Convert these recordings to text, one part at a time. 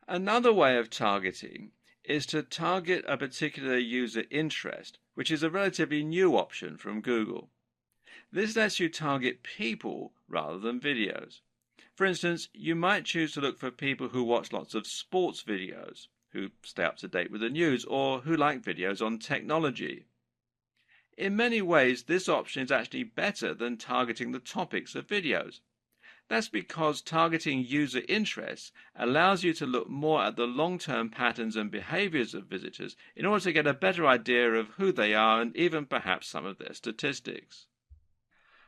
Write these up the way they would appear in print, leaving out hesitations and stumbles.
Another way of targeting is to target a particular user interest, which is a relatively new option from Google. This lets you target people rather than videos. For instance, you might choose to look for people who watch lots of sports videos, who stay up to date with the news, or who like videos on technology. In many ways, this option is actually better than targeting the topics of videos. That's because targeting user interests allows you to look more at the long-term patterns and behaviors of visitors in order to get a better idea of who they are and even perhaps some of their statistics.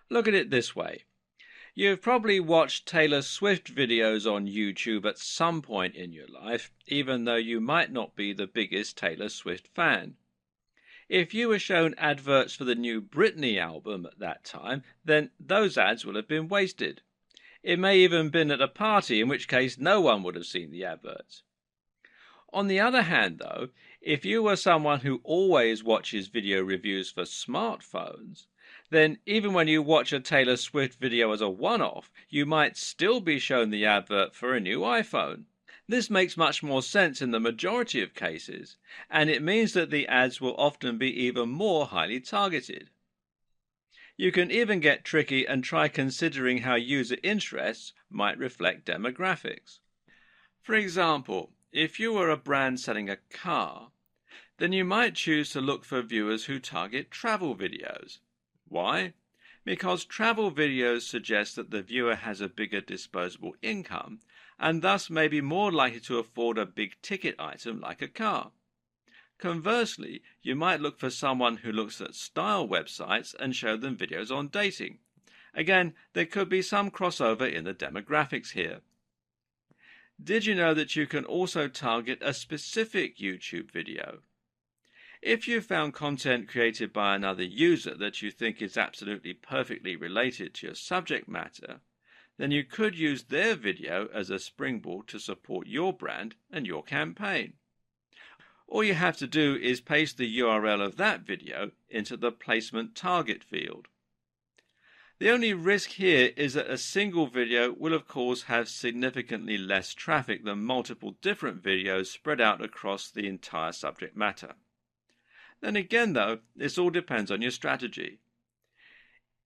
Look at it this way. You've probably watched Taylor Swift videos on YouTube at some point in your life, even though you might not be the biggest Taylor Swift fan. If you were shown adverts for the new Britney album at that time, then those ads will have been wasted. It may even have been at a party, in which case no one would have seen the adverts. On the other hand, though, if you were someone who always watches video reviews for smartphones, then even when you watch a Taylor Swift video as a one-off, you might still be shown the advert for a new iPhone. This makes much more sense in the majority of cases, and it means that the ads will often be even more highly targeted. You can even get tricky and try considering how user interests might reflect demographics. For example, if you were a brand selling a car, then you might choose to look for viewers who target travel videos. Why? Because travel videos suggest that the viewer has a bigger disposable income and thus may be more likely to afford a big-ticket item like a car. Conversely, you might look for someone who looks at style websites and show them videos on dating. Again, there could be some crossover in the demographics here. Did you know that you can also target a specific YouTube video? If you found content created by another user that you think is absolutely perfectly related to your subject matter, then you could use their video as a springboard to support your brand and your campaign. All you have to do is paste the URL of that video into the placement target field. The only risk here is that a single video will of course have significantly less traffic than multiple different videos spread out across the entire subject matter. Then again though, this all depends on your strategy.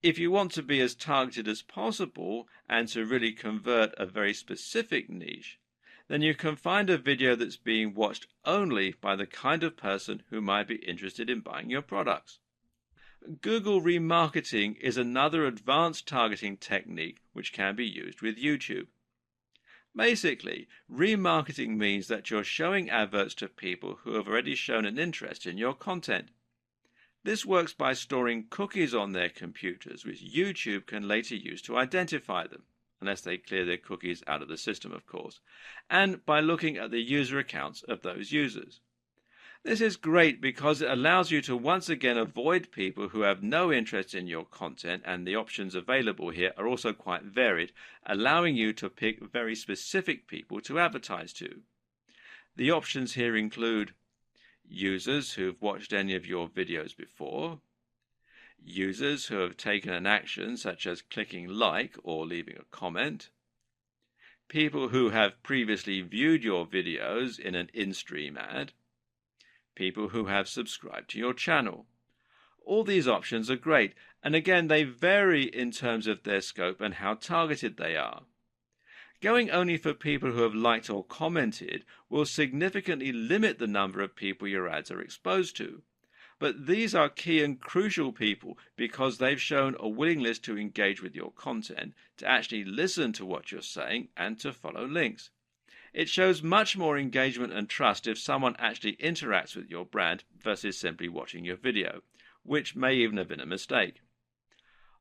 If you want to be as targeted as possible and to really convert a very specific niche, then you can find a video that's being watched only by the kind of person who might be interested in buying your products. Google Remarketing is another advanced targeting technique which can be used with YouTube. Basically, remarketing means that you're showing adverts to people who have already shown an interest in your content. This works by storing cookies on their computers, which YouTube can later use to identify them, unless they clear their cookies out of the system, of course, and by looking at the user accounts of those users. This is great because it allows you to once again avoid people who have no interest in your content, and the options available here are also quite varied, allowing you to pick very specific people to advertise to. The options here include users who've watched any of your videos before, users who have taken an action such as clicking like or leaving a comment, people who have previously viewed your videos in an in-stream ad, people who have subscribed to your channel. All these options are great, and again they vary in terms of their scope and how targeted they are. Going only for people who have liked or commented will significantly limit the number of people your ads are exposed to. But these are key and crucial people because they've shown a willingness to engage with your content, to actually listen to what you're saying, and to follow links. It shows much more engagement and trust if someone actually interacts with your brand versus simply watching your video, which may even have been a mistake.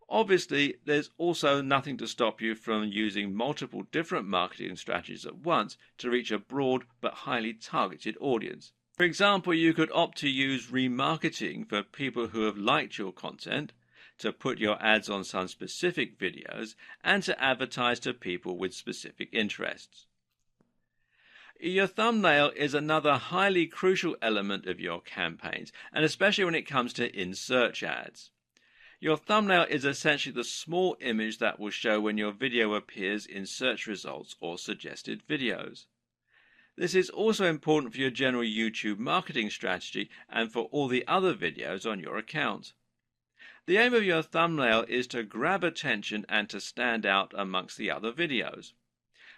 Obviously, there's also nothing to stop you from using multiple different marketing strategies at once to reach a broad but highly targeted audience. For example, you could opt to use remarketing for people who have liked your content, to put your ads on some specific videos, and to advertise to people with specific interests. Your thumbnail is another highly crucial element of your campaigns, and especially when it comes to in-search ads. Your thumbnail is essentially the small image that will show when your video appears in search results or suggested videos. This is also important for your general YouTube marketing strategy and for all the other videos on your account. The aim of your thumbnail is to grab attention and to stand out amongst the other videos.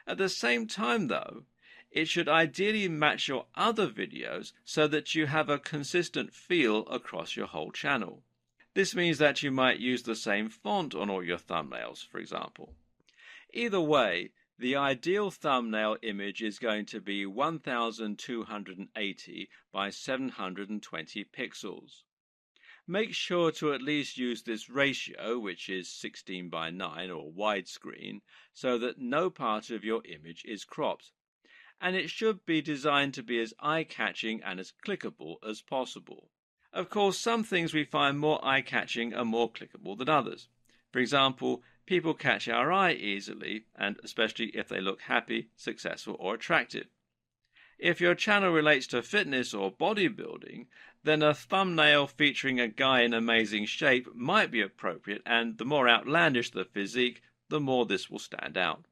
At the same time, though, it should ideally match your other videos so that you have a consistent feel across your whole channel. This means that you might use the same font on all your thumbnails, for example. Either way, the ideal thumbnail image is going to be 1280 by 720 pixels. Make sure to at least use this ratio, which is 16 by 9 or widescreen, so that no part of your image is cropped. And it should be designed to be as eye-catching and as clickable as possible. Of course, some things we find more eye-catching and more clickable than others. For example, people catch our eye easily, and especially if they look happy, successful, or attractive. If your channel relates to fitness or bodybuilding, then a thumbnail featuring a guy in amazing shape might be appropriate, and the more outlandish the physique, the more this will stand out.